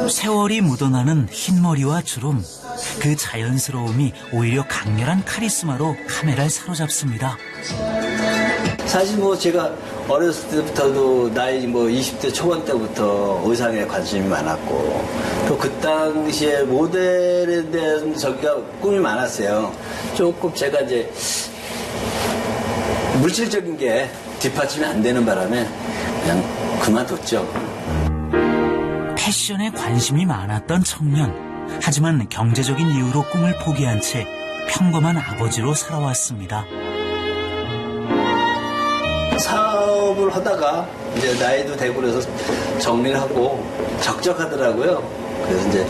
세월이 묻어나는 흰머리와 주름, 그 자연스러움이 오히려 강렬한 카리스마로 카메라를 사로잡습니다. 사실 뭐 제가 어렸을 때부터도 나이 뭐 20대 초반 때부터 의상에 관심이 많았고 또 그 당시에 모델에 대한 저기가 꿈이 많았어요. 조금 제가 이제 물질적인 게 뒷받침이 안 되는 바람에 그냥 그만뒀죠. 패션에 관심이 많았던 청년. 하지만 경제적인 이유로 꿈을 포기한 채 평범한 아버지로 살아왔습니다. 사업을 하다가 이제 나이도 되고 그래서 정리를 하고 적적하더라고요. 그래서 이제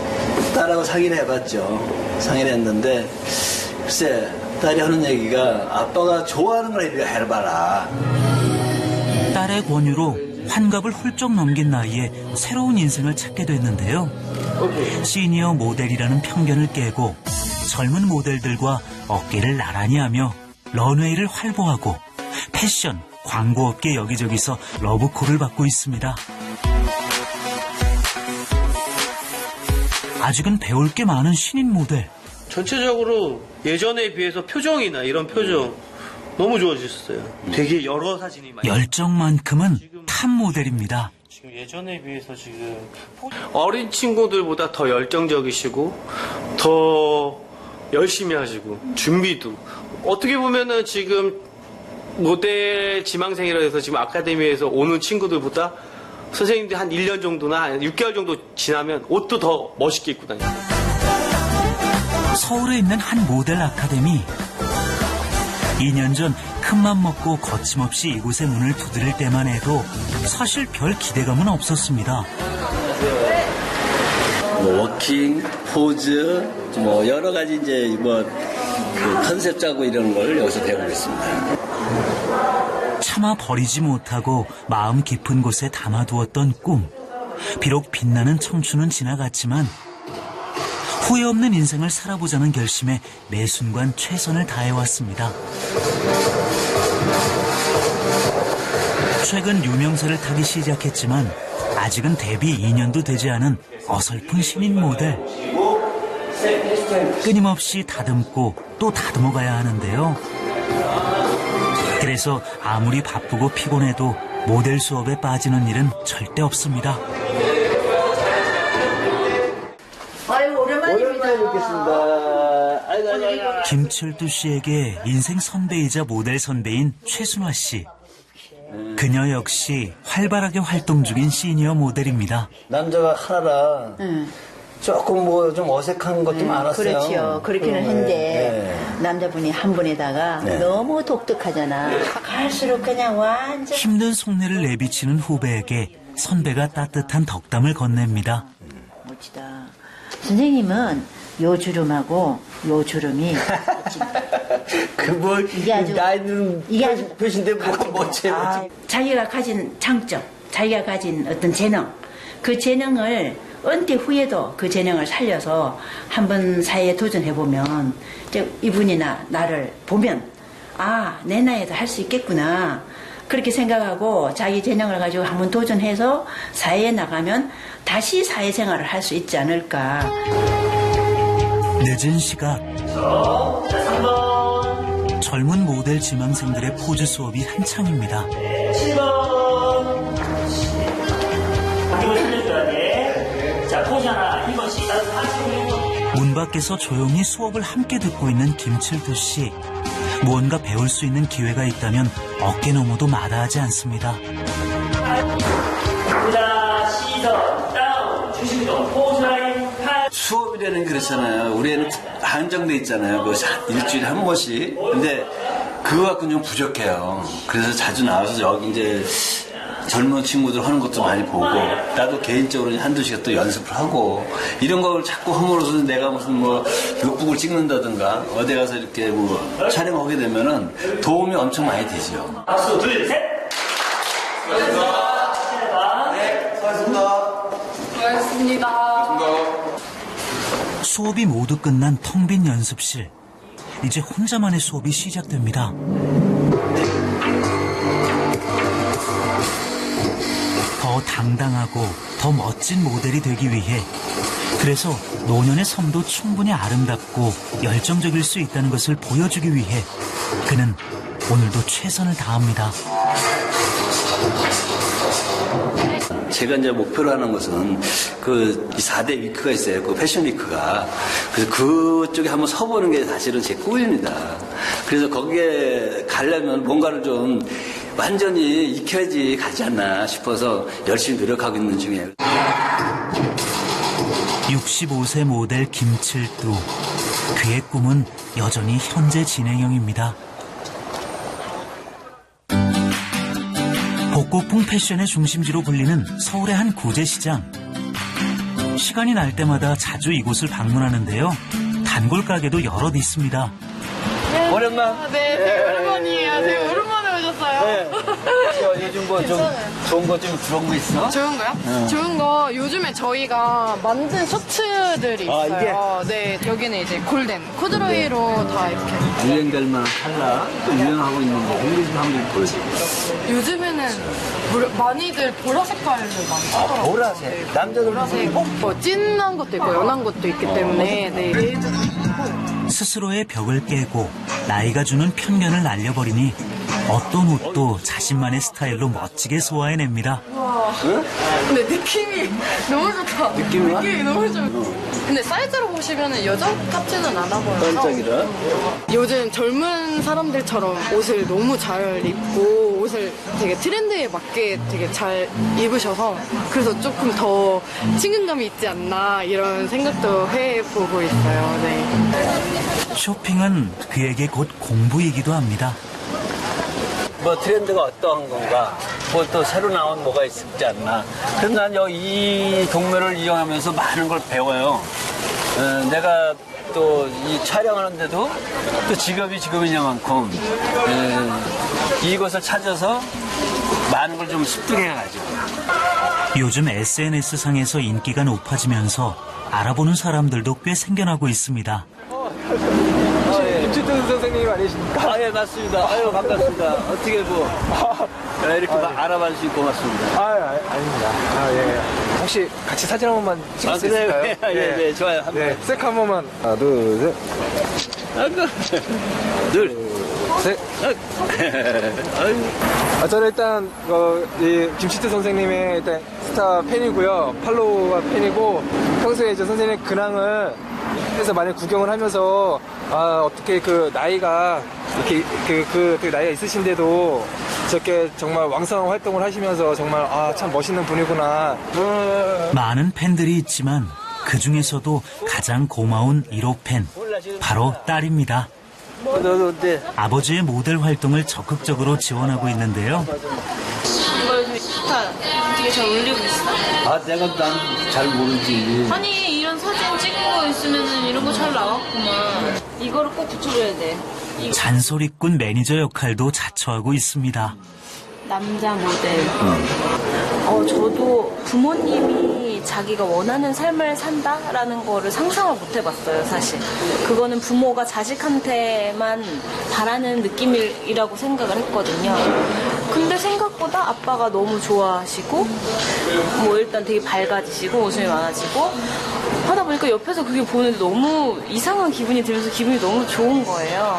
딸하고 상의를 해봤죠. 상의를 했는데 글쎄 딸이 하는 얘기가 아빠가 좋아하는 걸 해봐라. 딸의 권유로 환갑을 훌쩍 넘긴 나이에 새로운 인생을 찾게 됐는데요. 시니어 모델이라는 편견을 깨고 젊은 모델들과 어깨를 나란히 하며 런웨이를 활보하고 패션, 광고업계 여기저기서 러브콜을 받고 있습니다. 아직은 배울 게 많은 신인 모델. 전체적으로 예전에 비해서 표정이나 이런 표정 너무 좋아지셨어요. 되게 여러 사진이 많이. 열정만큼은 탑 모델입니다. 지금 예전에 비해서 지금 어린 친구들보다 더 열정적이시고 더 열심히 하시고 준비도 어떻게 보면은 지금 모델 지망생이라 해서 지금 아카데미에서 오는 친구들보다 선생님들이 한 1년 정도나 한 6개월 정도 지나면 옷도 더 멋있게 입고 다녀요. 서울에 있는 한 모델 아카데미. 2년 전 큰맘 먹고 거침없이 이곳에 문을 두드릴 때만 해도 사실 별 기대감은 없었습니다. 뭐 워킹, 포즈, 뭐 여러 가지 이제 뭐 그 컨셉 짜고 이런 걸 여기서 배우고 있습니다. 차마 버리지 못하고 마음 깊은 곳에 담아두었던 꿈. 비록 빛나는 청춘은 지나갔지만 후회 없는 인생을 살아보자는 결심에 매 순간 최선을 다해왔습니다. 최근 유명세를 타기 시작했지만 아직은 데뷔 2년도 되지 않은 어설픈 신인 모델. 끊임없이 다듬고 또 다듬어가야 하는데요. 그래서 아무리 바쁘고 피곤해도 모델 수업에 빠지는 일은 절대 없습니다. 아유, 오랜만에 뵙겠습니다. 김철두 씨에게 인생 선배이자 모델 선배인 최순화 씨. 그녀 역시 활발하게 활동 중인 시니어 모델입니다. 남자가 하나라 조금 뭐 좀 어색한 것도 많았어요. 그렇죠. 그렇기는 한데 남자분이 한 분에다가 너무 독특하잖아. 갈수록 그냥 완전 힘든 속내를 내비치는 후배에게 선배가 따뜻한 덕담을 건넵니다. 멋지다. 선생님은 요 주름하고 요 주름이 그뭐 이게 아주 나이는 이게 아주 표시인데 뭐가 멋져요. 자기가 가진 장점, 자기가 가진 어떤 재능, 그 재능을 은퇴 후에도 그 재능을 살려서 한번 사회에 도전해보면 이분이나 나를 보면 아, 내 나이에도 할 수 있겠구나 그렇게 생각하고 자기 재능을 가지고 한번 도전해서 사회에 나가면 다시 사회생활을 할 수 있지 않을까. 늦은 시각 젊은 모델 지망생들의 포즈 수업이 한창입니다. 7번 가격을 살려줘야 돼. 자, 포즈 하나 1번 시작. 문 밖에서 조용히 수업을 함께 듣고 있는 김철두 씨. 무언가 배울 수 있는 기회가 있다면 어깨 너머도 마다하지 않습니다. 자, 시선 다운 중심도 포즈 라인 팔. 수업이라는 게 그렇잖아요. 우리는 한정돼 있잖아요. 그 일주일에 한 번씩. 근데 그거 갖고는 좀 부족해요. 그래서 자주 나와서 여기 이제 젊은 친구들 하는 것도 많이 보고 나도 개인적으로 한두 시간 또 연습을 하고 이런 걸 자꾸 함으로써 내가 무슨 뭐 룩북을 찍는다든가 어디 가서 이렇게 뭐 촬영하게 되면은 도움이 엄청 많이 되죠. 박수 둘 셋. 수업이 모두 끝난 텅 빈 연습실. 이제 혼자만의 수업이 시작됩니다. 더 더 당당하고 더 멋진 모델이 되기 위해, 그래서 노년의 섬도 충분히 아름답고 열정적일 수 있다는 것을 보여주기 위해 그는 오늘도 최선을 다합니다. 제가 이제 목표로 하는 것은 그 4대 위크가 있어요. 그 패션 위크가. 그래서 그쪽에 한번 서보는 게 사실은 제 꿈입니다. 그래서 거기에 가려면 뭔가를 좀 완전히 익혀야지 가지 않나 싶어서 열심히 노력하고 있는 중이에요. 65세 모델 김칠두. 그의 꿈은 여전히 현재 진행형입니다. 복고풍 패션의 중심지로 불리는 서울의 한 구제시장. 시간이 날 때마다 자주 이곳을 방문하는데요. 단골 가게도 여럿 있습니다. 오랜만. 네, 되게 오랜만이에요. 되게 오랜만에 오셨어요. 요즘 뭐 좀 좋은 거 좀 들어온 거 있어? 좋은 거요? 좋은 거 요즘에 저희가 만든 셔츠들이 있어요. 네, 여기는 이제 골덴 코드로이로 다 이렇게. 유행될 만한 컬러, 또 유행하고 있는 거, 공개 좀 한번 보여주세요. 요즘에는 많이들 보라 색깔을 많이 하더라고요. 보라색? 네, 남자들 보라색. 뭐 진한 것도 있고 연한 것도 있기 때문에 네. 스스로의 벽을 깨고 나이가 주는 편견을 날려버리니 어떤 옷도 자신만의 스타일로 멋지게 소화해냅니다. 와. 근데 느낌이 너무 좋다. 느낌이 너무 좋아. 근데 사이즈로 보시면 여자 같지는 않아 보여서. 반짝이라. 요즘 젊은 사람들처럼 옷을 너무 잘 입고 옷을 되게 트렌드에 맞게 되게 잘 입으셔서 그래서 조금 더 친근감이 있지 않나 이런 생각도 해보고 있어요. 네. 쇼핑은 그에게 곧 공부이기도 합니다. 뭐 트렌드가 어떠한 건가, 뭐 또 새로 나온 뭐가 있지 않나. 그래서 난 이 동묘를 이용하면서 많은 걸 배워요. 내가 또 이 촬영하는데도 또 직업이 직업이냐만큼 이것을 찾아서 많은 걸 좀 습득해가지고. 요즘 SNS상에서 인기가 높아지면서 알아보는 사람들도 꽤 생겨나고 있습니다. 김칠두 선생님 아니십니까? 예, 맞습니다. 아유, 반갑습니다. 어떻게 이렇게 알아봐 주시고 고맙습니다. 아닙니다. 예. 혹시 같이 사진 한 번만 찍을 수 그래요? 있을까요? 네, 좋아요. 네, 셀카 한 번만. 하나, 둘, 셋. 둘, 셋. 아유. 저는 일단 이 김칠두 선생님의 일단 스타 팬이고요. 팔로우가 팬이고 평소에 저 선생님의 근황을 해서 많이 구경을 하면서 어떻게 그 나이가 이렇게 그 나이가 있으신데도 저렇게 정말 왕성한 활동을 하시면서 정말 참 멋있는 분이구나. 많은 팬들이 있지만 그 중에서도 가장 고마운 1호 팬, 바로 딸입니다. 아버지의 모델 활동을 적극적으로 지원하고 있는데요. 이거 요즘 스타 되게 잘 올리고 있어. 내가 난 잘 모르지. 아니 이런 사진 찍은 거 있으면은 이런 거 잘 나왔구만. 이거를 꼭 붙여줘야 돼. 잔소리꾼 매니저 역할도 자처하고 있습니다. 남자 모델. 저도 부모님이 자기가 원하는 삶을 산다라는 거를 상상을 못 해봤어요, 사실. 그거는 부모가 자식한테만 바라는 느낌이라고 생각을 했거든요. 근데 생각보다 아빠가 너무 좋아하시고, 뭐 일단 되게 밝아지시고, 웃음이 많아지고, 하다 보니까 옆에서 그게 보는데 너무 이상한 기분이 들면서 기분이 너무 좋은 거예요.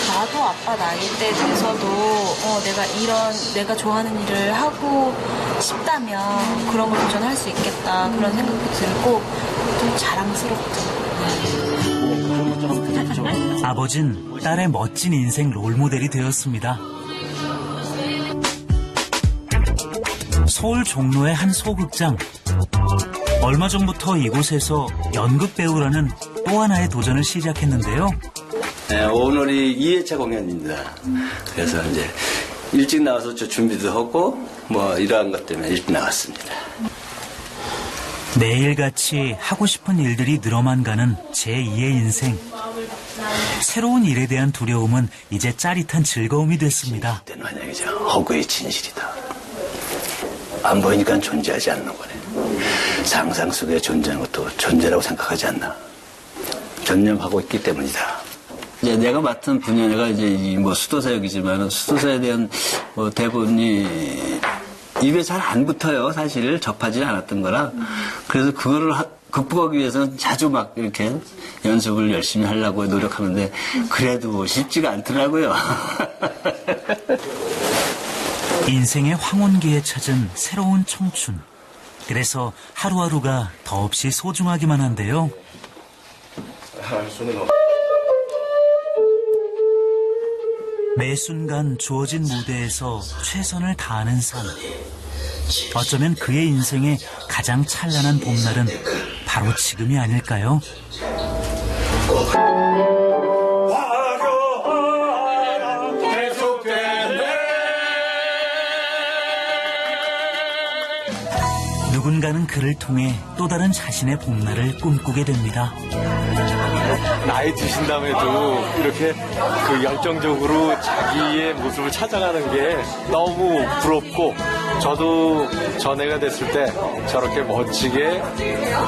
나도 아빠 나이 때 돼서도 내가 좋아하는 일을 하고 싶다면 그런 걸 도전할 수 있겠다 그런 생각도 들고 좀 자랑스럽죠. 아버진 딸의 멋진 인생 롤모델이 되었습니다. 서울 종로의 한 소극장. 얼마 전부터 이곳에서 연극 배우라는 또 하나의 도전을 시작했는데요. 네, 오늘이 2회차 공연입니다. 그래서 이제 일찍 나와서 저 준비도 하고 뭐 이러한 것 때문에 일찍 나왔습니다. 매일같이 하고 싶은 일들이 늘어만 가는 제2의 인생. 새로운 일에 대한 두려움은 이제 짜릿한 즐거움이 됐습니다. 만약이죠. 허구의 진실이다. 안 보이니까 존재하지 않는 거네. 상상 속에 존재하는 것도 존재라고 생각하지 않나. 전념하고 있기 때문이다. 이제 내가 맡은 분야가 이제 뭐 수도사역이지만 수도사에 대한 뭐 대본이 입에 잘 안 붙어요. 사실 접하지 않았던 거라. 그래서 그거를 극복하기 위해서는 자주 막 이렇게 연습을 열심히 하려고 노력하는데 그래도 쉽지가 않더라고요. 인생의 황혼기에 찾은 새로운 청춘. 그래서 하루하루가 더없이 소중하기만 한데요. 매 순간 주어진 무대에서 최선을 다하는 삶. 어쩌면 그의 인생의 가장 찬란한 봄날은 바로 지금이 아닐까요? 누군가는 그를 통해 또 다른 자신의 봄날을 꿈꾸게 됩니다. 나이 드신 다음에도 이렇게 그 열정적으로 자기의 모습을 찾아가는 게 너무 부럽고, 저도 전애가 됐을 때 저렇게 멋지게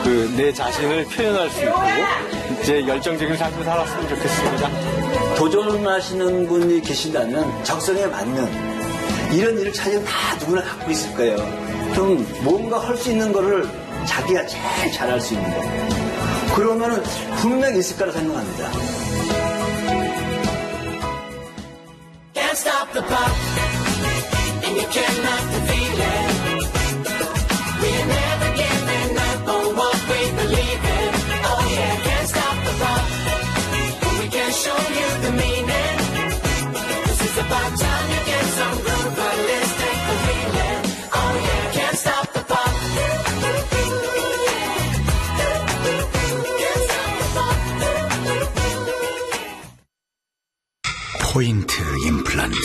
그 내 자신을 표현할 수 있고 이제 열정적인 삶을 살았으면 좋겠습니다. 도전하시는 분이 계신다면 적성에 맞는 이런 일을 찾으면 다 누구나 갖고 있을 거예요. 그럼 뭔가 할 수 있는 거를 자기가 제일 잘할 수 있는 거. 그러면은 분명히 있을 거라 생각합니다. Can't stop the pop, and you can't knock the feeling. We're never giving up on what we believe in. Oh yeah, can't stop the pop, we can show you the meaning. This is about time you get some groove, but let's take the feeling. Oh yeah, can't stop the pop. 포인트 임플란트